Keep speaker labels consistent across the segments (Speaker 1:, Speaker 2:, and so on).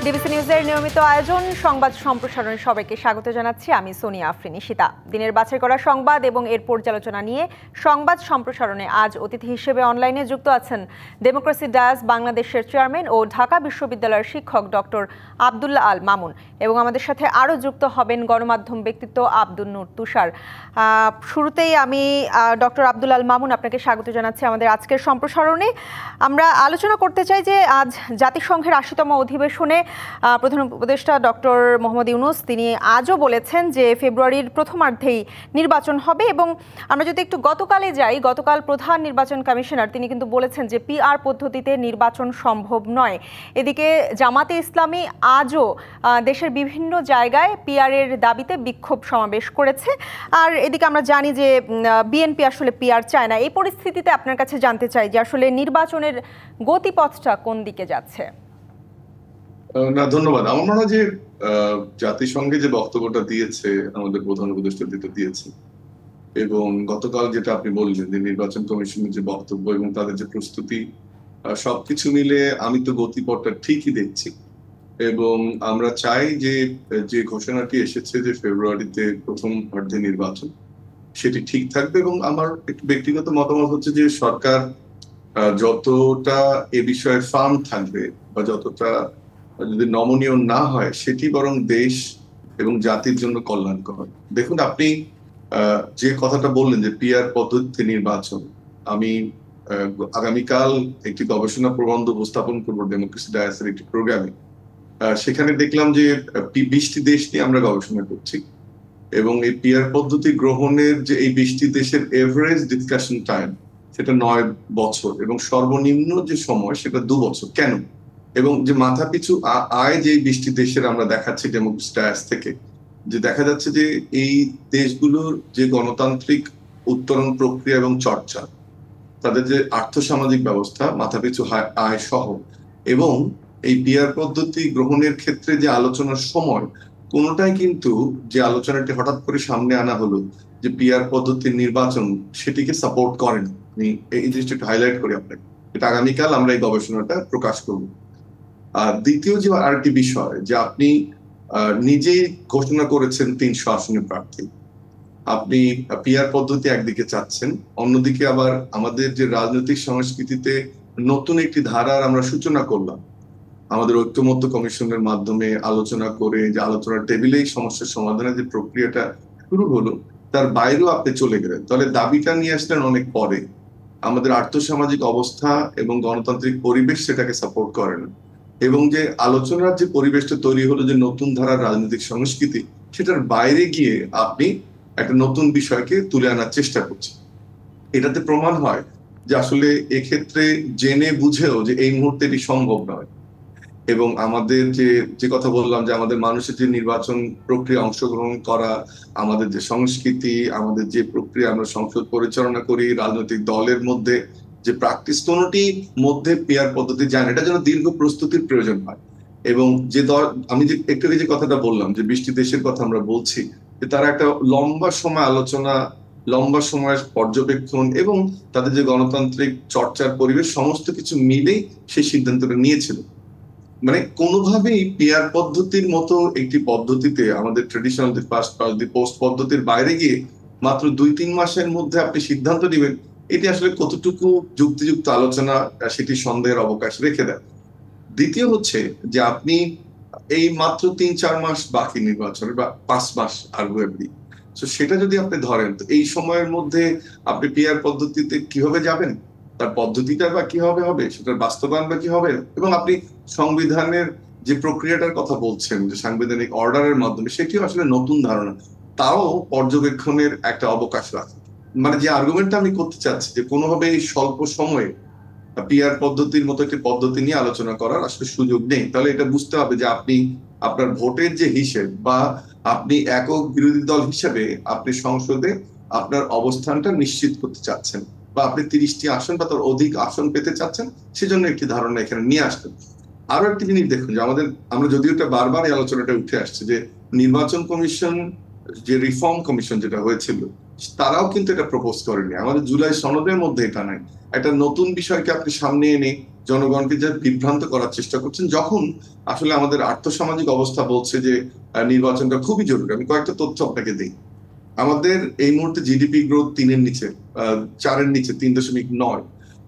Speaker 1: DBC নিউজের নিয়মিত আয়োজন সংবাদ সম্প্রসারণে সবাইকে স্বাগত জানাচ্ছি। আমি সোনিয়া আফরিন ঈশিতা। দিনের বাছাই করা সংবাদ এবং এর পর্যালোচনা নিয়ে সংবাদ সম্প্রসারণে আজ অতিথি হিসেবে অনলাইনে যুক্ত আছেন ডেমোক্রেসি ডায়াস বাংলাদেশের চেয়ারম্যান ও ঢাকা বিশ্ববিদ্যালয়ের শিক্ষক ডক্টর আব্দুল্লাহ আল মামুন, এবং আমাদের সাথে আরও যুক্ত হবেন গণমাধ্যম ব্যক্তিত্ব আব্দুল নূর তুষার। শুরুতেই আমি ডক্টর আব্দুল আল মামুন, আপনাকে স্বাগত জানাচ্ছি আমাদের আজকের সম্প্রসারণে। আমরা আলোচনা করতে চাই যে আজ জাতিসংঘের ৮০তম অধিবেশনে প্রধান উপদেষ্টা ডক্টর মোহাম্মদ ইউনূস তিনি আজও বলেছেন যে ফেব্রুয়ারির প্রথমার্ধেই নির্বাচন হবে, এবং আমরা যদি একটু গতকালে যাই, গতকাল প্রধান নির্বাচন কমিশনার তিনি কিন্তু বলেছেন যে পিআর পদ্ধতিতে নির্বাচন সম্ভব নয়। এদিকে জামাতে ইসলামী আজও দেশের বিভিন্ন জায়গায় পিআরের দাবিতে বিক্ষোভ সমাবেশ করেছে। আর এদিকে আমরা জানি যে বিএনপি আসলে পিআর চায় না। এই পরিস্থিতিতে আপনার কাছে জানতে চাই যে আসলে নির্বাচনের গতিপথটা কোন দিকে যাচ্ছে?
Speaker 2: না, ধন্যবাদ। আমার মনে হয় যে জাতিসংঘে যে বক্তব্যটা দিয়েছে আমাদের প্রধান উপদেষ্টা দিয়েছে, এবং গতকাল যেটা আপনি বললেন যে নির্বাচন কমিশনের যে বক্তব্য এবং তাদের যে প্রস্তুতি, সবকিছু মিলে আমি তো গতিপথটা ঠিকই দেখছি। এবং আমরা চাই যে ঘোষণাটি এসেছে যে ফেব্রুয়ারিতে প্রথমার্ধে নির্বাচন, সেটি ঠিক থাকবে। এবং আমার একটু ব্যক্তিগত মতামত হচ্ছে যে সরকার যতটা এ বিষয়ে ফার্ম থাকবে বা যতটা যদি নমনীয় না হয়, সেটি বরং দেশ এবং জাতির জন্য কল্যাণকর। দেখুন, আপনি যে কথাটা বললেন যে পিআর পদ্ধতিতে নির্বাচন, আমি আগামীকাল একটি গবেষণা প্রবন্ধ উপস্থাপন করবো ডেমোক্রেসি ডায়াসের একটি প্রোগ্রামে। সেখানে দেখলাম যে 20টি দেশ নিয়ে আমরা গবেষণা করছি, এবং এই পিআর পদ্ধতি গ্রহণের যে এই 20টি দেশের এভারেজ ডিসকাশন টাইম সেটা 9 বছর, এবং সর্বনিম্ন যে সময় সেটা 2 বছর। কেন? এবং যে মাথাপিছু আয় যে 20টি দেশের আমরা দেখাচ্ছি ডেমোক্রেসি ডায়াস থেকে, যে দেখা যাচ্ছে যে এই দেশগুলোর যে গণতান্ত্রিক উত্তরণ প্রক্রিয়া এবং চর্চা, তাদের যে আর্থসামাজিক ব্যবস্থা, মাথাপিছু আয় সহ, এবং এই পিআর পদ্ধতি গ্রহণের ক্ষেত্রে যে আলোচনার সময়, কোনোটাই কিন্তু যে আলোচনাটি হঠাৎ করে সামনে আনা হলো যে পিআর পদ্ধতির নির্বাচন, সেটিকে সাপোর্ট করেন। আমি এই জিনিসটা একটু হাইলাইট করি আপনাকে। এটা আগামীকাল আমরা এই গবেষণাটা প্রকাশ করব। আর দ্বিতীয় যে আরেকটি বিষয়, যে আপনি নিজেই ঘোষণা করেছেন 300 আসনের প্রার্থী, আপনি পিআর পদ্ধতি একদিকে চাচ্ছেন, অন্যদিকে আবার আমাদের যে রাজনৈতিক সংস্কৃতিতে নতুন একটি ধারার আমরা সূচনা করলাম আমাদের ঐক্যমত্য কমিশনের মাধ্যমে আলোচনা করে, যে আলোচনার টেবিলেই সমস্যার সমাধানের যে প্রক্রিয়াটা শুরু হলো, তার বাইরেও আপনি চলে গেলেন। তাহলে দাবিটা নিয়ে আসলেন অনেক পরে। আমাদের আর্থসামাজিক অবস্থা এবং গণতান্ত্রিক পরিবেশ সেটাকে সাপোর্ট করে না, এবং যে আলোচনার যে পরিবেশটা তৈরি হলো যে নতুন ধারার রাজনৈতিক সংস্কৃতি, সেটার বাইরে গিয়ে আপনি একটা নতুন বিষয়কে তুলে আনার চেষ্টা করছেন। এটাতে প্রমাণ হয় যে আসলে এক্ষেত্রে জেনে বুঝেও যে এই মুহূর্তে এটি সম্ভব নয়। এবং আমাদের যে কথা বললাম যে আমাদের মানুষের যে নির্বাচন প্রক্রিয়া অংশগ্রহণ করা, আমাদের যে সংস্কৃতি, আমাদের যে প্রক্রিয়া আমরা সংসদ পরিচালনা করি, রাজনৈতিক দলের মধ্যে যে প্র্যাকটিস, কোনোটি মধ্যে পিআর পদ্ধতি যায় না। এটা যেন দীর্ঘ প্রস্তুতির প্রয়োজন হয়। এবং যে দল, আমি যে একটু যে কথাটা বললাম যে 20টি দেশের কথা আমরা বলছি, যে তারা একটা লম্বা সময় আলোচনা, লম্বা সময়ের পর্যবেক্ষণ এবং তাদের যে গণতান্ত্রিক চর্চার পরিবেশ, সমস্ত কিছু মিলেই সেই সিদ্ধান্তটা নিয়েছিল। মানে কোনোভাবেই পিআর পদ্ধতির মতো একটি পদ্ধতিতে, আমাদের traditional first past the post পদ্ধতির বাইরে গিয়ে মাত্র 2-3 মাসের মধ্যে আপনি সিদ্ধান্ত নেবেন, এটি আসলে কতটুকু যুক্তিযুক্ত আলোচনা, সেটি সন্দেহের অবকাশ রেখে দেয়। দ্বিতীয় হচ্ছে যে আপনি এই মাত্র 3-4 মাস বাকি নির্বাচনের, বা 5 মাস আর্গুয়েবলি, তো সেটা যদি আপনি ধরেন, তো এই সময়ের মধ্যে আপনি পিআর পদ্ধতিতে কিভাবে যাবেন, তার পদ্ধতিটা বা কিভাবে হবে, সেটার বাস্তবায়ন বা কি হবে, এবং আপনি সংবিধানের যে প্রক্রিয়াটার কথা বলছেন যে সাংবিধানিক অর্ডারের মাধ্যমে, সেটিও আসলে নতুন ধারণা, তাও পর্যবেক্ষণের একটা অবকাশ রাখে। মানে যে আর্গুমেন্টটা আমি করতে চাচ্ছি যে কোনোভাবে এই স্বল্প সময়ে পিআর পদ্ধতির মতো একটি পদ্ধতি নিয়ে আলোচনা করার আসলে সুযোগ নেই। তাহলে এটা বুঝতে হবে যে আপনি আপনার ভোটের যে হিসেব, বা আপনি একক বিরোধী দল হিসেবে আপনি সংসদে আপনার অবস্থানটা নিশ্চিত করতে চাচ্ছেন, বা আপনি 30টি আসন বা তার অধিক আসন পেতে চাচ্ছেন, সেজন্য একটি ধারণা এখানে নিয়ে আসতেন। আরো একটি জিনিস দেখুন, যে আমরা যদিও এটা বারবার এই আলোচনাটা উঠে আসছে যে নির্বাচন কমিশন, যে রিফর্ম কমিশন যেটা হয়েছিল, তারাও কিন্তু এটা প্রপোজ করেনি। আমাদের জুলাই সনদের মধ্যে এটা নাই। একটা নতুন বিষয়কে আপনি সামনে এনে জনগণকে যে বিভ্রান্ত করার চেষ্টা করছেন, যখন আসলে আমাদের আর্থসামাজিক অবস্থা বলছে যে নির্বাচনটা খুবই জরুরি। আমি কয়েকটা তথ্য আপনাকে দিই। আমাদের এই মুহূর্তে জিডিপি গ্রোথ 3-এর নিচে, 4-এর নিচে, 3.9।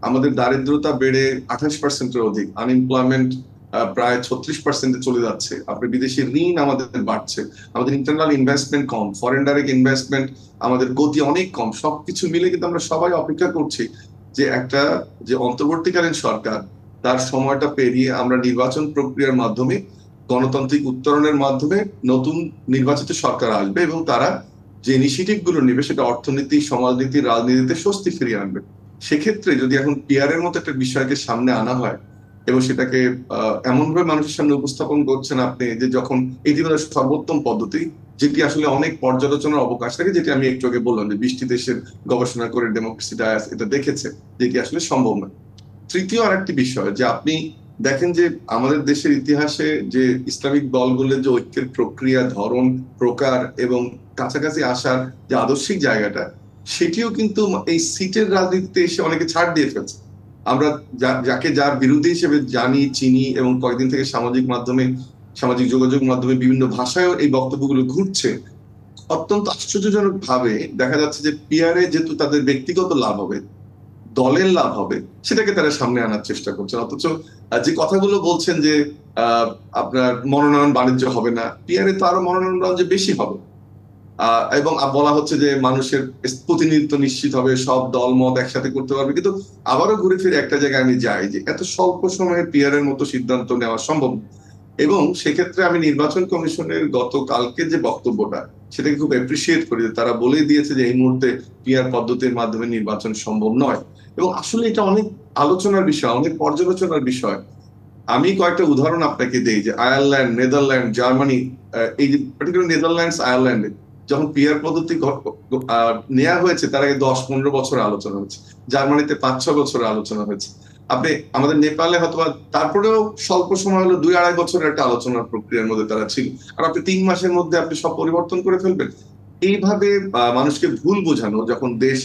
Speaker 2: আমাদের দারিদ্রতা বেড়ে 28%-এর অধিক, আনএমপ্লয়মেন্ট প্রায় 36%-এ চলে যাচ্ছে। আপনার বিদেশি ঋণ আমাদের বাড়ছে, আমাদের ইন্টারনাল ইনভেস্টমেন্ট কম, ফরেন ডাইরেক্ট ইনভেস্টমেন্ট আমাদের গতি অনেক কম। সবকিছু মিলে কিন্তু আমরা সবাই অপেক্ষা করছি যে একটা যে অন্তর্বর্তীকালীন সরকার, তার সময়টা পেরিয়ে আমরা নির্বাচন প্রক্রিয়ার মাধ্যমে, গণতান্ত্রিক উত্তরণের মাধ্যমে নতুন নির্বাচিত সরকার আসবে এবং তারা যে ইনিশিয়েটিভ গুলো নেবে সেটা অর্থনীতি, সমাজনীতি, রাজনীতিতে স্বস্তি ফিরিয়ে আনবে। সেক্ষেত্রে যদি এখন পিআরের মতো একটা বিষয়কে সামনে আনা হয় এবং সেটাকে এমন ভাবে মানুষের সামনে উপস্থাপন করছেন আপনি যে যখন এটি হলো সর্বোত্তম পদ্ধতি, যেটি আসলে অনেক পর্যালোচনার অবকাশ থাকে, যেটি আমি একটু আগে বললাম যে 20টি দেশের গবেষণা করে ডেমোক্রেসি ডায়াস এটা দেখেছে, যেটি আসলে সম্ভব নয়। তৃতীয় আরেকটি বিষয় যে আপনি দেখেন যে আমাদের দেশের ইতিহাসে যে ইসলামিক দলগুলোর যে ঐক্যের প্রক্রিয়া, ধরন, প্রকার এবং কাছাকাছি আসার যে আদর্শিক জায়গাটা, সেটিও কিন্তু এই সিটের রাজনীতিতে এসে অনেকে ছাড় দিয়ে ফেলছে। আমরা যাকে যার বিরোধী হিসেবে জানি, চিনি এবং কয়েকদিন থেকে সামাজিক মাধ্যমে, সামাজিক যোগাযোগ মাধ্যমে বিভিন্ন ভাষায়ও এই বক্তব্যগুলো ঘুরছে। অত্যন্ত আশ্চর্যজনক ভাবে দেখা যাচ্ছে যে পিআরে যেহেতু তাদের ব্যক্তিগত লাভ হবে, দলের লাভ হবে, সেটাকে তারা সামনে আনার চেষ্টা করছেন। অথচ যে কথাগুলো বলছেন যে আপনার মনোনয়ন বাণিজ্য হবে না, পিআরে তো আরো মনোনয়ন বাণিজ্য বেশি হবে। এবং বলা হচ্ছে যে মানুষের প্রতিনিধিত্ব নিশ্চিত হবে, সব দল মত একসাথে করতে পারবে। কিন্তু আবারও ঘুরে ফিরে একটা জায়গায় আমি যাই যে এত স্বল্প সময়ে পিআরের মতো সিদ্ধান্ত নেওয়া সম্ভব। এবং সেক্ষেত্রে আমি নির্বাচন কমিশনের গতকালকে যে বক্তব্যটা, সেটাকে খুব অ্যাপ্রিসিয়েট করি। তারা বলে দিয়েছে যে এই মুহূর্তে পিআর পদ্ধতির মাধ্যমে নির্বাচন সম্ভব নয়। এবং আসলে এটা অনেক আলোচনার বিষয়, অনেক পর্যালোচনার বিষয়। আমি কয়েকটা উদাহরণ আপনাকে দেই যে আয়ারল্যান্ড, নেদারল্যান্ড, জার্মানি, এই যে পার্টিকুলার নেদারল্যান্ডস, আয়ারল্যান্ডে যখন পিআর পদ্ধতি নেওয়া হয়েছে তার আগে 10-15 বছর আলোচনা হয়েছে, জার্মানিতে 5-6 বছরের আলোচনা হয়েছে। আপনি আমাদের নেপালে হয়তো তারপরেও স্বল্প সময় হলো 2-2.5 বছরের একটা আলোচনার প্রক্রিয়ার মধ্যে তারা ছিল। আর আপনি 3 মাসের মধ্যে আপনি সব পরিবর্তন করে ফেলবেন। এইভাবে মানুষকে ভুল বোঝানো, যখন দেশ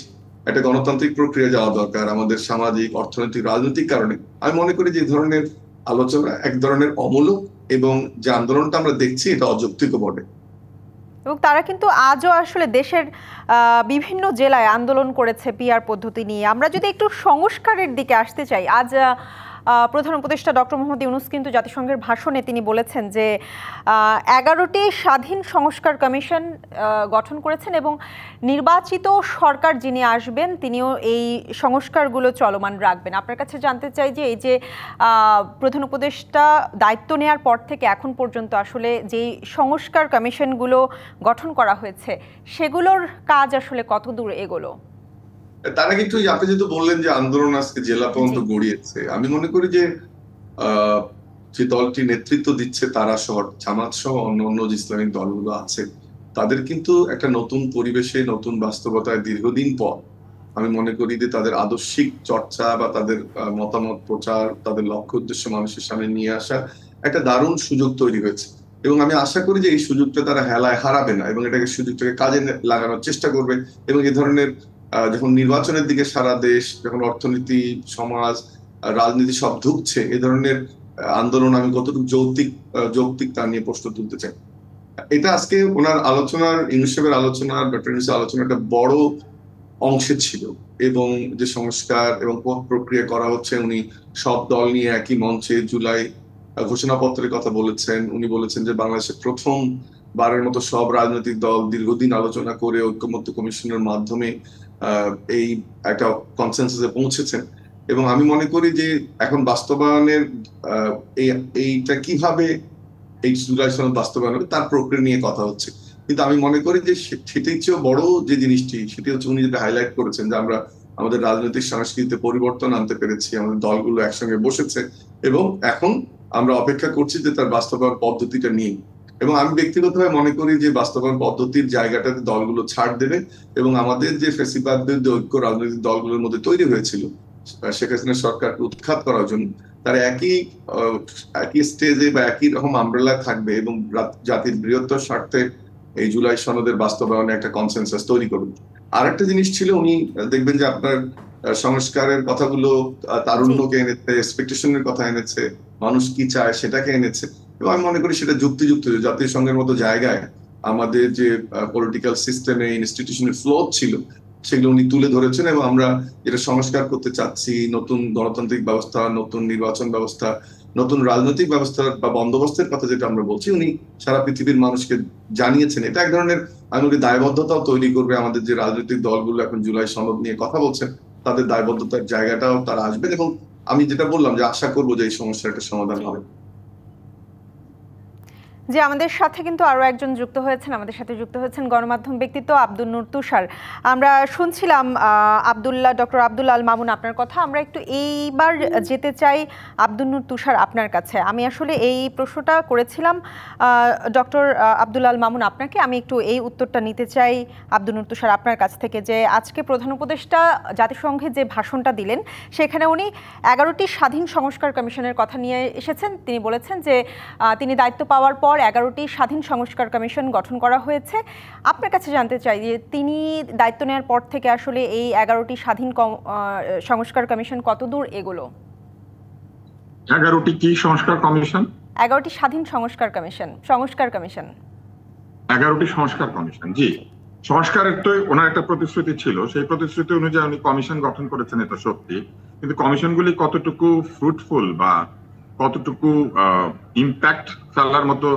Speaker 2: একটা গণতান্ত্রিক প্রক্রিয়া যাওয়া দরকার আমাদের সামাজিক, অর্থনৈতিক, রাজনৈতিক কারণে, আমি মনে করি যে এই ধরনের আলোচনা এক ধরনের অমূলক এবং যে আন্দোলনটা আমরা দেখছি এটা অযৌক্তিক বটে।
Speaker 1: এবং তারা কিন্তু আজও আসলে দেশের বিভিন্ন জেলায় আন্দোলন করেছে পিআর পদ্ধতি নিয়ে। আমরা যদি একটু সংস্কারের দিকে আসতে চাই, আজ প্রধান উপদেষ্টা ডক্টর মোহাম্মদ ইউনূস কিন্তু জাতিসংঘের ভাষণে তিনি বলেছেন যে 11টি স্বাধীন সংস্কার কমিশন গঠন করেছেন এবং নির্বাচিত সরকার যিনি আসবেন তিনিও এই সংস্কারগুলো চলমান রাখবেন। আপনার কাছে জানতে চাই যে এই যে প্রধান উপদেষ্টা দায়িত্ব নেওয়ার পর থেকে এখন পর্যন্ত আসলে যেই সংস্কার কমিশনগুলো গঠন করা হয়েছে সেগুলোর কাজ আসলে কত দূর এগোলো?
Speaker 2: তারা কিন্তু আপনি যেহেতু বললেন যে আন্দোলন আজকে জেলা পর্যন্ত গড়িয়েছে, আমি মনে করি যে যে দলটি নেতৃত্ব দিচ্ছে তারা সহ, জামাত সহ অন্য যে ইসলামিক দলগুলো আছে, তাদের কিন্তু একটা নতুন পরিবেশে, নতুন বাস্তবতায় দীর্ঘদিন পর আমি মনে করি যে তাদের আদর্শিক চর্চা বা তাদের মতামত প্রচার, তাদের লক্ষ্য উদ্দেশ্য মানুষের সামনে নিয়ে আসা একটা দারুণ সুযোগ তৈরি হয়েছে। এবং আমি আশা করি যে এই সুযোগটা তারা হেলায় হারাবে না এবং এটাকে সুযোগটাকে কাজে লাগানোর চেষ্টা করবে। এবং এই ধরনের যখন নির্বাচনের দিকে সারা দেশ, যখন অর্থনীতি, সমাজ, রাজনীতি সব ঢুকছে, এই ধরনের আন্দোলন আমি কতটুকু যৌক্তিক তা নিয়ে প্রশ্ন তুলতে চাই। এটা আজকে ওনার আলোচনার, ইউনূস সাহেবের আলোচনার, ডক্টর ইউনূসের আলোচনা একটা বড় অংশে ছিল। এবং যে সংস্কার এবং পথ প্রক্রিয়া করা হচ্ছে, উনি সব দল নিয়ে একই মঞ্চে জুলাই ঘোষণাপত্রের কথা বলেছেন। উনি বলেছেন যে বাংলাদেশের প্রথম বারের মতো সব রাজনৈতিক দল দীর্ঘদিন আলোচনা করে ঐক্যমত্য কমিশনের মাধ্যমে এই একটা কনসেনসাসে পৌঁছেছেন। এবং আমি মনে করি যে এখন বাস্তবায়নের এইটা কিভাবে এই জুলাই সনদ বাস্তবায়ন হবে তার প্রক্রিয়া নিয়ে কথা হচ্ছে। কিন্তু আমি মনে করি যে সেটির চেয়েও বড় যে জিনিসটি, সেটি হচ্ছে উনি যেটা হাইলাইট করেছেন যে আমরা আমাদের রাজনৈতিক সংস্কৃতিতে পরিবর্তন আনতে পেরেছি, আমাদের দলগুলো একসঙ্গে বসেছে এবং এখন আমরা অপেক্ষা করছি যে তার বাস্তবায়ন পদ্ধতিটা নিয়ে। এবং আমি ব্যক্তিগতভাবে মনে করি যে বাস্তবায়ন পদ্ধতির জায়গাটাতে দলগুলো ছাড় দেবে এবং আমাদের যে ফ্যাসিবাদদের ঐক্য রাজনৈতিক দলগুলোর মধ্যে তৈরি হয়েছিল শেখ হাসিনা সরকারকে উৎখাত করার জন্য, তারা একই স্টেজে বা একই রকম আমব্রেলায় থাকবে এবং জাতির বৃহত্তর স্বার্থে এই জুলাই সনদের বাস্তবায়নে একটা কনসেনসাস তৈরি করবে। আর একটা জিনিস ছিল, উনি দেখবেন যে আপনার সংস্কারের কথাগুলো তারুণ্যকে এনেছে, এক্সপেকটেশনের কথা এনেছে, মানুষ কি চায় সেটাকে এনেছে। এবং আমি মনে করি সেটা যুক্তিযুক্ত। জাতিসংঘের মতো জায়গায় আমাদের যে পলিটিক্যাল সিস্টেমে ইনস্টিটিউশনের ফ্লো ছিল সেগুলো উনি তুলে ধরেছেন, এবং আমরা যেটা সংস্কার করতে চাচ্ছি, নতুন গণতান্ত্রিক ব্যবস্থা, নতুন নির্বাচন ব্যবস্থা, নতুন রাজনৈতিক ব্যবস্থা বা বন্দোবস্তের কথা যেটা আমরা বলছি, উনি সারা পৃথিবীর মানুষকে জানিয়েছেন। এটা এক ধরনের আমি বলি দায়বদ্ধতাও তৈরি করবে। আমাদের যে রাজনৈতিক দলগুলো এখন জুলাই সনদ নিয়ে কথা বলছেন, তাদের দায়বদ্ধতার জায়গাটাও তারা আসবেন, এবং আমি যেটা বললাম যে আশা করবো যে এই সমস্যার একটা সমাধান হবে।
Speaker 1: যে আমাদের সাথে কিন্তু আরো একজন যুক্ত হয়েছেন, আমাদের সাথে যুক্ত হয়েছেন গণমাধ্যম ব্যক্তিত্ব আব্দুল নূর তুষার। আমরা শুনছিলাম ডক্টর আব্দুল আল মামুন আপনার কথা। আমরা একটু এইবার যেতে চাই আব্দুল নূর তুষার আপনার কাছে। আমি আসলে এই প্রশ্নটা করেছিলাম ডক্টর আব্দুল আল মামুন আপনাকে, আমি একটু এই উত্তরটা নিতে চাই আব্দুল নূর তুষার আপনার কাছ থেকে, যে আজকে প্রধান উপদেষ্টা জাতিসংঘে যে ভাষণটা দিলেন সেখানে উনি 11টি স্বাধীন সংস্কার কমিশনের কথা নিয়ে এসেছেন। তিনি বলেছেন যে তিনি দায়িত্ব পাওয়ার পর 11টি স্বাধীন সংস্কার কমিশন গঠন করা হয়েছে। আপনার কাছে জানতে চাই যে তিনি দায়িত্ব নেওয়ার পর থেকে আসলে এই 11টি স্বাধীন সংস্কার কমিশন কতদূর এগোলো?
Speaker 3: 11টি কি সংস্কার কমিশন?
Speaker 1: 11টি স্বাধীন সংস্কার কমিশন।
Speaker 3: 11টি সংস্কার কমিশন, জি। সংস্কারের তো ওনার একটা প্রতিশ্রুতি ছিল, সেই প্রতিশ্রুতি অনুযায়ী উনি কমিশন গঠন করেছেন, এটা সত্যি। কিন্তু কমিশনগুলি কতটুকু ফ্রুটফুল বা কতটুকু ইম্প্যাক্ট ফেলার মতো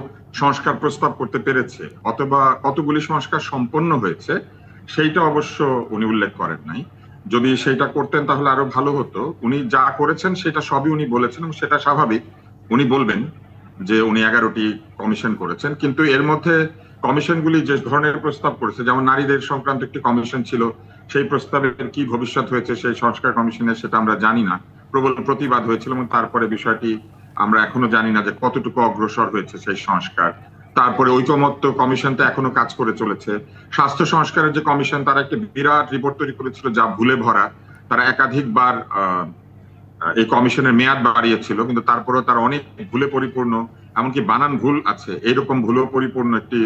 Speaker 3: সংস্কার প্রস্তাব করতে পেরেছে অথবা কতগুলি সংস্কার সম্পন্ন হয়েছে, সেইটা অবশ্য উনি উল্লেখ করেন নাই। যদি সেটা করতেন তাহলে আরো ভালো হতো। উনি যা করেছেন সেটা সবই উনি বলেছেন, এবং সেটা স্বাভাবিক। উনি বলবেন যে উনি 11টি কমিশন করেছেন, কিন্তু এর মধ্যে কমিশনগুলি যে ধরনের প্রস্তাব করেছে, যেমন নারীদের সংক্রান্ত একটি কমিশন ছিল, সেই প্রস্তাবের কি ভবিষ্যৎ হয়েছে সেই সংস্কার কমিশনের সেটা আমরা জানি না। প্রবল প্রতিবাদ হয়েছিল, এবং তারপরে বিষয়টি আমরা এখনো জানি না যে কতটুকু অগ্রসর হয়েছে সেই সংস্কার। তারপরে ঐকমত্য কমিশনটা এখনো কাজ করে চলেছে। স্বাস্থ্য সংস্কারের যে কমিশন, তারা একটা বিরাট রিপোর্ট তৈরি করেছিল যা ভুলে ভরা। তারা একাধিকবার এই কমিশনের মেয়াদ বাড়িয়েছিল, কিন্তু তারপরেও তারা অনেক ভুলে পরিপূর্ণ, এমনকি বানান ভুল আছে এইরকম ভুলেও পরিপূর্ণ একটি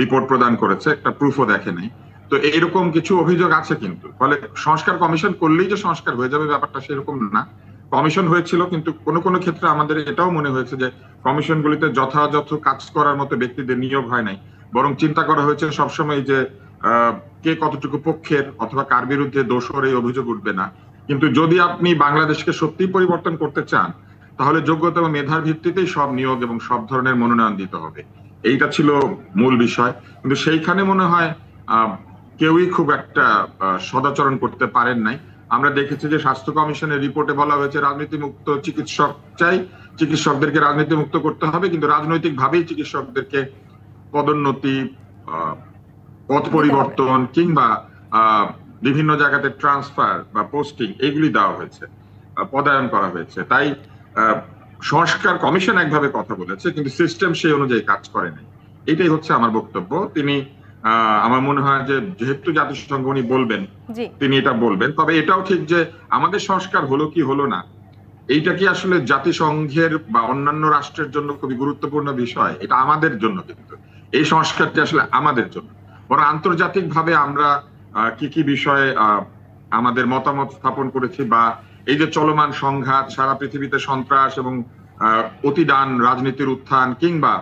Speaker 3: রিপোর্ট প্রদান করেছে, একটা প্রুফও দেখে নাই। তো এইরকম কিছু অভিযোগ আছে। কিন্তু ফলে সংস্কার কমিশন করলেই যে সংস্কার হয়ে যাবে ব্যাপারটা সেরকম না। কমিশন হয়েছিল, কিন্তু কোনো কোনো ক্ষেত্রে আমাদের এটাও মনে হয়েছে যে কমিশনগুলিতে যথাযথ কাজ করার মতো ব্যক্তিদের নিয়োগ হয় নাই, বরং চিন্তা করা হয়েছে সবসময় যে কে কতটুকু পক্ষের অথবা কার বিরুদ্ধে দোষর, এই অভিযোগ উঠবে না। কিন্তু যদি আপনি বাংলাদেশকে সত্যি পরিবর্তন করতে চান, তাহলে যোগ্যতা এবং মেধার ভিত্তিতেই সব নিয়োগ এবং সব ধরনের মনোনয়ন দিতে হবে। এইটা ছিল মূল বিষয়। কিন্তু সেইখানে মনে হয় কেউই খুব একটা সদাচরণ করতে পারেন নাই। আমরা দেখেছি যে স্বাস্থ্য কমিশনের রিপোর্টে বলা হয়েছে রাজনীতি মুক্ত চিকিৎসক চাই, চিকিৎসকদেরকে রাজনীতি মুক্ত করতে হবে, কিন্তু রাজনৈতিক ভাবেই চিকিৎসকদেরকে পদোন্নতি, পদ পরিবর্তন কিংবা বিভিন্ন জায়গাতে ট্রান্সফার বা পোস্টিং এগুলি দেওয়া হয়েছে, পদায়ন করা হয়েছে। তাই সংস্কার কমিশন একভাবে কথা বলেছে, কিন্তু সিস্টেম সেই অনুযায়ী কাজ করে নাই। এটাই হচ্ছে আমার বক্তব্য। তিনি আমার মনে হয় যে যেহেতু জাতিসংঘ উনি বলবেন, তিনি এটা বলবেন। তবে এটাও ঠিক যে আমাদের সংস্কার হলো কি হলো না, এইটা কি আসলে জাতিসংঘের বা অন্যান্য রাষ্ট্রের জন্য খুবই গুরুত্বপূর্ণ বিষয়, এটা আমাদের জন্য। কিন্তু এই সংস্কারটি আসলে আমাদের জন্য, বরং আন্তর্জাতিক ভাবে আমরা কি কি বিষয়ে আমাদের মতামত স্থাপন করেছি, বা এই যে চলমান সংঘাত, সারা পৃথিবীতে সন্ত্রাস এবং অতিদান রাজনীতির উত্থান, কিংবা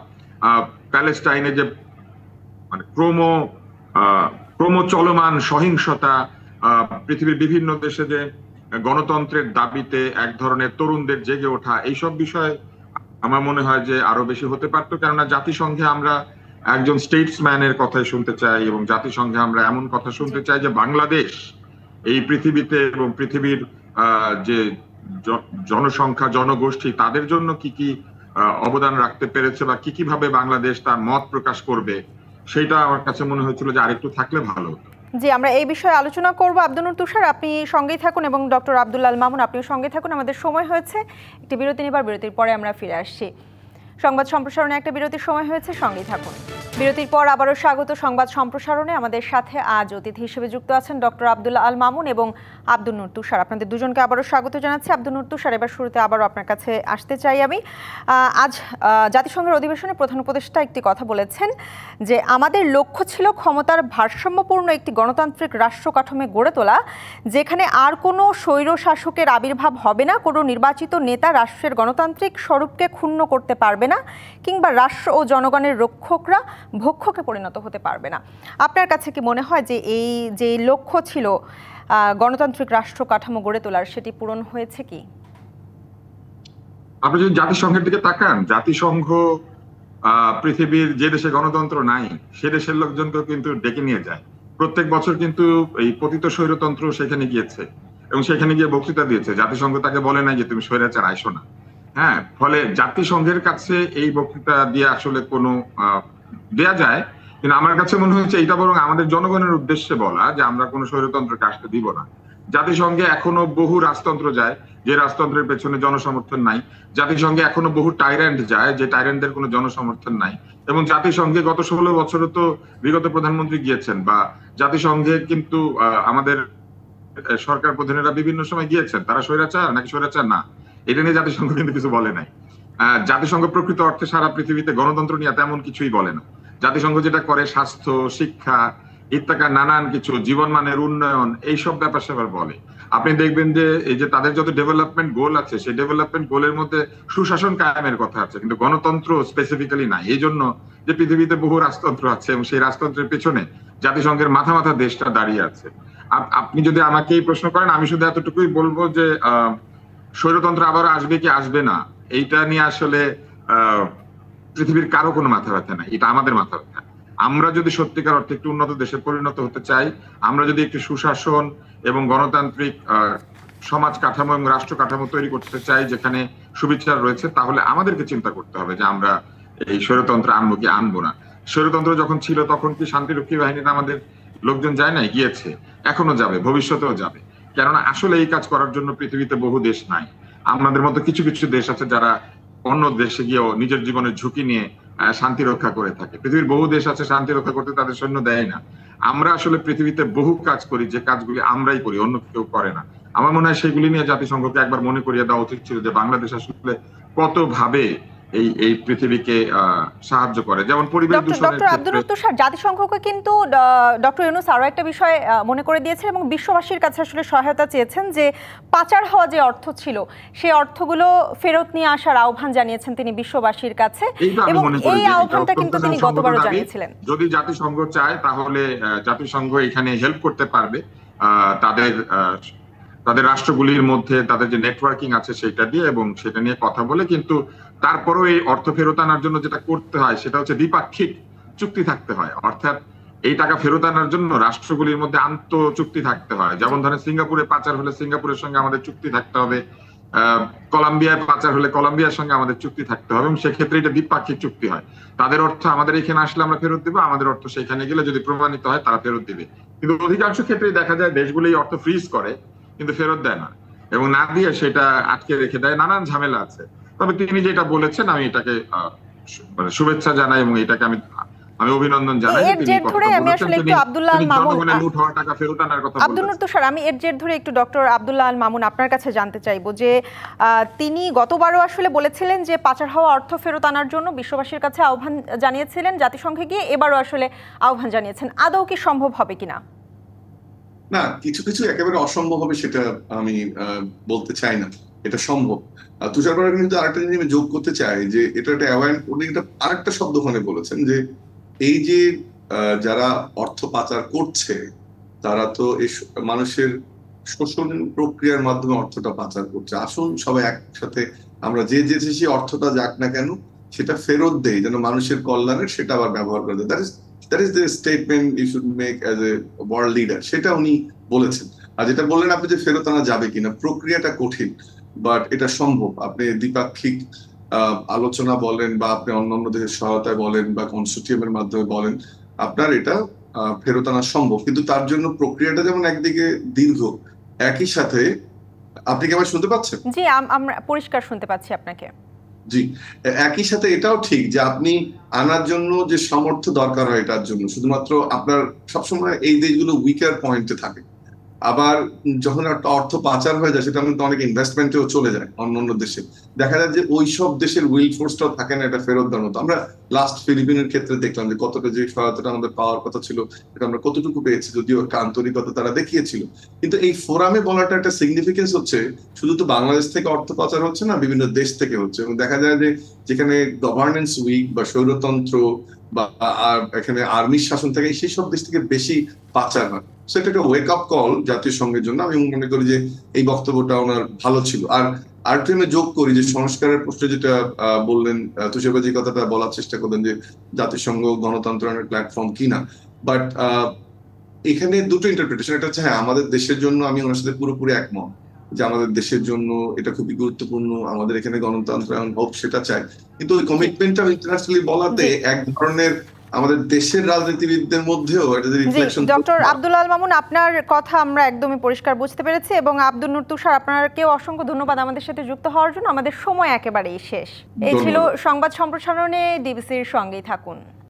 Speaker 3: প্যালেস্টাইনে যে মানে ক্রম চলমান সহিংসতা, পৃথিবীর বিভিন্ন দেশে যে গণতন্ত্রের দাবিতে এক ধরনের তরুণদের জেগে ওঠা, এইসব বিষয় আমার মনে হয় যে আরো বেশি হতে পারতো। কেননা জাতিসংঘে আমরা একজন স্টেটসম্যানের কথাই শুনতে চাই, এবং জাতিসংঘে আমরা এমন কথা শুনতে চাই যে বাংলাদেশ এই পৃথিবীতে এবং পৃথিবীর যে জনসংখ্যা, জনগোষ্ঠী, তাদের জন্য কি কি অবদান রাখতে পেরেছে বা কি কিভাবে বাংলাদেশ তার মত প্রকাশ করবে, সেটা আমার কাছে মনে হয়েছিল যে আরেকটু থাকলে ভালো হতো।
Speaker 1: জি, আমরা এই বিষয়ে আলোচনা করব। আব্দুল নূর তুষার, আপনি সঙ্গেই থাকুন, এবং ডক্টর আব্দুল আল মামুন আপনিও সঙ্গে থাকুন। আমাদের সময় হয়েছে একটি বিরতি নেবার, বিরতির পরে আমরা ফিরে আসছি। সংবাদ সম্প্রসারণে একটা বিরতির সময় হয়েছে, সঙ্গেই থাকুন। বিরতির পর আবারও স্বাগত সংবাদ সম্প্রসারণে। আমাদের সাথে আজ অতিথি হিসেবে যুক্ত আছেন ডক্টর আব্দুল্লাহ আল মামুন এবং আব্দুল নূর তুষার। আপনাদের দুজনকে আবারও স্বাগত জানাচ্ছি। আব্দুল নূর তুষার, এবার শুরুতে আবারও আপনার কাছে আসতে চাই আমি। আজ জাতিসংঘের অধিবেশনে প্রধান উপদেষ্টা একটি কথা বলেছেন যে আমাদের লক্ষ্য ছিল ক্ষমতার ভারসাম্যপূর্ণ একটি গণতান্ত্রিক রাষ্ট্র কাঠামো গড়ে তোলা, যেখানে আর কোনো স্বৈর শাসকের আবির্ভাব হবে না, কোনো নির্বাচিত নেতা রাষ্ট্রের গণতান্ত্রিক স্বরূপকে ক্ষুণ্ণ করতে পারবে না, কিংবা রাষ্ট্র ও জনগণের রক্ষকরা ভক্ষকে পরিণত হতে পারবে না। আপনার কাছে কি মনে হয় যে এই যে লক্ষ্য ছিল গণতান্ত্রিক রাষ্ট্র কাঠামো গড়ে তোলার, সেটি পূরণ হয়েছে কি?
Speaker 3: আপনি যদি জাতিসংঘের দিকে তাকান, জাতিসংঘ পৃথিবীর যে দেশে গণতন্ত্র নাই সে দেশের লোকজনকে কিন্তু ডেকে নিয়ে যায়। প্রত্যেক বছর কিন্তু এই পতিত স্বৈরতন্ত্র সেখানে গিয়েছে এবং সেখানে গিয়ে বক্তৃতা দিয়েছে। জাতিসংঘ তাকে বলে নাই যে তুমি স্বৈরাচার আইসো না। হ্যাঁ, ফলে জাতিসংঘের কাছে এই বক্তৃতা দিয়ে আসলে কোনো দেয়া যায়, কিন্তু আমার কাছে মনে হচ্ছে এটা বরং আমাদের জনগণের উদ্দেশ্যে বলা যে আমরা কোনো স্বৈরতন্ত্রকে আসতে দিব না। জাতিসংঘে এখনো বহু রাজতন্ত্র যায় যে রাজতন্ত্রের পেছনে জনসমর্থন নাই। জাতিসংঘে এখনো বহু টাইরেন্ট যায় যে টাইরেন্টদের কোনো জনসমর্থন নাই। এবং জাতিসংঘে গত 16 বছরে তো বিগত প্রধানমন্ত্রী গিয়েছেন, বা জাতিসংঘে কিন্তু আমাদের সরকার প্রধানেরা বিভিন্ন সময় গিয়েছেন। তারা স্বৈরাচার নাকি স্বৈরাচার না, এটা নিয়ে জাতিসংঘ কিন্তু কিছু বলে নাই। জাতিসংঘ প্রকৃত অর্থে সারা পৃথিবীতে গণতন্ত্র নিয়ে তেমন কিছুই বলে না। জাতিসংঘ যেটা করে স্বাস্থ্য, শিক্ষা ইত্যাদি নানান কিছু জীবনমানের উন্নয়ন, এইসব ব্যাপার স্যাপার বলে। আপনি দেখবেন যে এই যে তাদের যত ডেভেলপমেন্ট গোল আছে সেই ডেভেলপমেন্ট গোলের মধ্যে সুশাসন কায়েমের কথা আছে, কিন্তু গণতন্ত্র স্পেসিফিক্যালি নাই। এই জন্য যে পৃথিবীতে বহু রাজতন্ত্র আছে এবং সেই রাজতন্ত্রের পেছনে জাতিসংঘের মাথা মাথা দেশটা দাঁড়িয়ে আছে। আপনি যদি আমাকে এই প্রশ্ন করেন, আমি শুধু এতটুকুই বলবো যে স্বৈরতন্ত্র আবার আসবে কি আসবে না, এইটা নিয়ে আসলে পৃথিবীর কারো কোনো মাথা ব্যথা নাই, এটা আমাদের মাথা ব্যথা। আমরা যদি সত্যিকার অর্থে একটু উন্নত দেশে পরিণত হতে চাই, আমরা যদি একটু সুশাসন এবং গণতান্ত্রিক সমাজ কাঠামো এবং রাষ্ট্র কাঠামো তৈরি করতে চাই যেখানে সুবিচার রয়েছে, তাহলে আমাদেরকে চিন্তা করতে হবে যে আমরা এই স্বৈরতন্ত্র আনবো কি আনবো না। স্বৈরতন্ত্র যখন ছিল তখন কি শান্তিরক্ষী বাহিনীতে আমাদের লোকজন যায় নাই? গিয়েছে, এখনো যাবে, ভবিষ্যতেও যাবে। কেননা আসলে এই কাজ করার জন্য পৃথিবীতে বহু দেশ নাই। আমাদের মতো কিছু কিছু দেশ আছে যারা অন্য দেশে গিয়েও নিজের জীবনের ঝুঁকি নিয়ে শান্তি রক্ষা করে থাকে। পৃথিবীর বহু দেশ আছে শান্তি রক্ষা করতে তাদের সৈন্য দেয় না। আমরা আসলে পৃথিবীতে বহু কাজ করি যে কাজগুলি আমরাই করি, অন্য কেউ করে না। আমার মনে হয় সেগুলি নিয়ে জাতিসংঘকে একবার মনে করিয়ে দেওয়া উচিত ছিল যে বাংলাদেশ আসলে কত ভাবে এই পৃথিবীকে সাহায্য করে। যেমন পরিবেশ দূষণের
Speaker 1: ডক্টর আব্দুল নূর তুষার, জাতিসংঘকে কিন্তু ডক্টর ইউনূস আরো একটা বিষয় মনে করে দিয়েছেন এবং বিশ্ববাসীর কাছে আসলে সহায়তা চেয়েছেন যে পাচার হওয়া যে অর্থ ছিল সেই অর্থগুলো ফেরত নিয়ে আসার আহ্বান জানিয়েছেন তিনি বিশ্ববাসীর কাছে, এবং এই আহ্বানটা কিন্তু তিনি গতবারও জানিয়েছিলেন।
Speaker 3: যদি জাতিসংঘ চায় তাহলে জাতিসংঘ এখানে হেল্প করতে পারবে তাদের রাষ্ট্রগুলির মধ্যে তাদের যে নেটওয়ার্কিং আছে সেটা দিয়ে এবং সেটা নিয়ে কথা বলে। কিন্তু তারপরেও এই অর্থ ফেরত আনার জন্য যেটা করতে হয় সেটা হচ্ছে দ্বিপাক্ষিক চুক্তি থাকতে হয়। অর্থাৎ এই টাকা ফেরত আনার জন্য রাষ্ট্রগুলির মধ্যে আন্তঃ চুক্তি থাকতে হয়। যেমন ধরেন সিঙ্গাপুরে পাচার হলে সিঙ্গাপুরের সঙ্গে আমাদের চুক্তি থাকতে হবে, কলম্বিয়ায় পাচার হলে কলম্বিয়ার সঙ্গে আমাদের চুক্তি থাকতে হবে, এবং সেক্ষেত্রে এটা দ্বিপাক্ষিক চুক্তি হয়। তাদের অর্থ আমাদের এখানে আসলে আমরা ফেরত দেবো, আমাদের অর্থ সেখানে গেলে যদি প্রমাণিত হয় তারা ফেরত দিবে। কিন্তু অধিকাংশ ক্ষেত্রেই দেখা যায় দেশগুলো এই অর্থ ফ্রিজ করে কিন্তু ফেরত দেয় না, এবং না দিয়ে সেটা আটকে রেখে দেয়। নানান ঝামেলা আছে। তবে তিনি যেটা বলেছেন আমি এটাকে শুভেচ্ছা জানাই এবং এটাকে আমি অভিনন্দন জানাই।
Speaker 1: আব্দুল নূর তুষার, আমি এর জের ধরে একটু ডক্টর আব্দুল্লাহ আল মামুন আপনার কাছে জানতে চাইবো যে তিনি গতবারও আসলে বলেছিলেন যে পাচার হওয়া অর্থ ফেরত আনার জন্য বিশ্ববাসীর কাছে আহ্বান জানিয়েছিলেন জাতিসংঘে গিয়ে, এবারও আসলে আহ্বান জানিয়েছেন। আদৌ কি সম্ভব হবে কিনা?
Speaker 2: না, কিছু কিছু একেবারে অসম্ভব হবে সেটা আমি বলতে চাই না, এটা সম্ভব। তুষার পাড়া কিন্তু আরেকটা জিনিস আমি যোগ করতে চাই যে এটা একটা উনি একটা আরেকটা শব্দ ওখানে বলেছেন যে এই যে যারা অর্থ পাচার করছে তারা তো এই মানুষের শোষণ প্রক্রিয়ার মাধ্যমে অর্থটা পাচার করছে। আসুন সবাই একসাথে আমরা যে সেই অর্থটা যাক না কেন সেটা ফেরত দেই, যেন মানুষের কল্যাণের সেটা আবার ব্যবহার করা যায়। That is the statement you should make as a world leader, সেটা উনি বলেছেন। আর যেটা বললেন আপনি যে ফেরত আনা যাবে কিনা, প্রক্রিয়াটা কঠিন বাট এটা সম্ভব। আপনি দ্বিপাক্ষিক আলোচনা বলেন বা আপনি অন্যান্য দেশের সহায়তায় বলেন বা কনসোর্টিয়ামের মাধ্যমে বলেন, আপনার এটা ফেরত আনা সম্ভব। কিন্তু তার জন্য প্রক্রিয়াটা যেমন একদিকে দীর্ঘ, একই সাথে আপনি কি আমায় শুনতে পাচ্ছেন?
Speaker 1: জি, আমরা পরিষ্কার শুনতে পাচ্ছি আপনাকে।
Speaker 2: জি, একই সাথে এটাও ঠিক যে আপনি আনার জন্য যে সামর্থ্য দরকার হয় এটার জন্য শুধুমাত্র আপনার সবসময় এই দেশগুলো উইকার পয়েন্টে থাকে। আবার যখন একটা অর্থ পাচার হয়ে যায় সেটা কিন্তু অনেক ইনভেস্টমেন্টেও চলে যায় অন্য অন্য দেশে। দেখা যায় যে ওই সব দেশের উইল ফোর্সটাও থাকে না এটা ফেরত দেওয়ার মতো। আমরা লাস্ট ফিলিপিনের ক্ষেত্রে দেখলাম যে কতটা যে সহায়তাটা আমাদের পাওয়ার কথা ছিল এটা আমরা কতটুকু পেয়েছি, যদিও একটা আন্তরিকতা তারা দেখিয়েছিল। কিন্তু এই ফোরামে বলাটা একটা সিগনিফিকেন্স হচ্ছে শুধু তো বাংলাদেশ থেকে অর্থ পাচার হচ্ছে না, বিভিন্ন দেশ থেকে হচ্ছে। এবং দেখা যায় যে যেখানে গভর্নেন্স উইক বা স্বৈরতন্ত্র বা এখানে আর্মির শাসন থাকে সেই সব দেশ থেকে বেশি পাচার হয়। সেটা একটা ওয়েক আপ কল জাতীয় সংঘের জন্য। আমি মনে করি যে এই বক্তব্যটা ওনার ভালো ছিল। আর আরেকটু আমি যোগ করি যে সংস্কারের প্রশ্নে যেটা বললেন, তুষারবাজি কথাটা বলার চেষ্টা করলেন যে জাতিসংঘ গণতন্ত্রের প্ল্যাটফর্ম কিনা। বাট এখানে দুটো ইন্টারপ্রিটেশন। একটা হচ্ছে হ্যাঁ আমাদের দেশের জন্য, আমি ওনার সাথে পুরোপুরি একমত যে আমাদের দেশের জন্য এটা খুবই গুরুত্বপূর্ণ, আমাদের এখানে গণতন্ত্র হোক সেটা চাই। কিন্তু ওই কমিটমেন্টটা ইন্টারন্যাশনালি বলাতে এক ধরনের আমাদের দেশের রাজনীতিবিদদের মধ্যেও এটা যে রিফ্লেকশন।
Speaker 1: ডক্টর আব্দুল আল মামুন, আপনার কথা আমরা একদমই পরিষ্কার বুঝতে পেরেছি এবং আব্দুল নূর তুষার, আপনাকেও অসংখ্য ধন্যবাদ আমাদের সাথে যুক্ত হওয়ার জন্য। আমাদের সময় একেবারেই শেষ। এই ছিল সংবাদ সম্প্রসারণে, ডিবিসির সঙ্গেই থাকুন।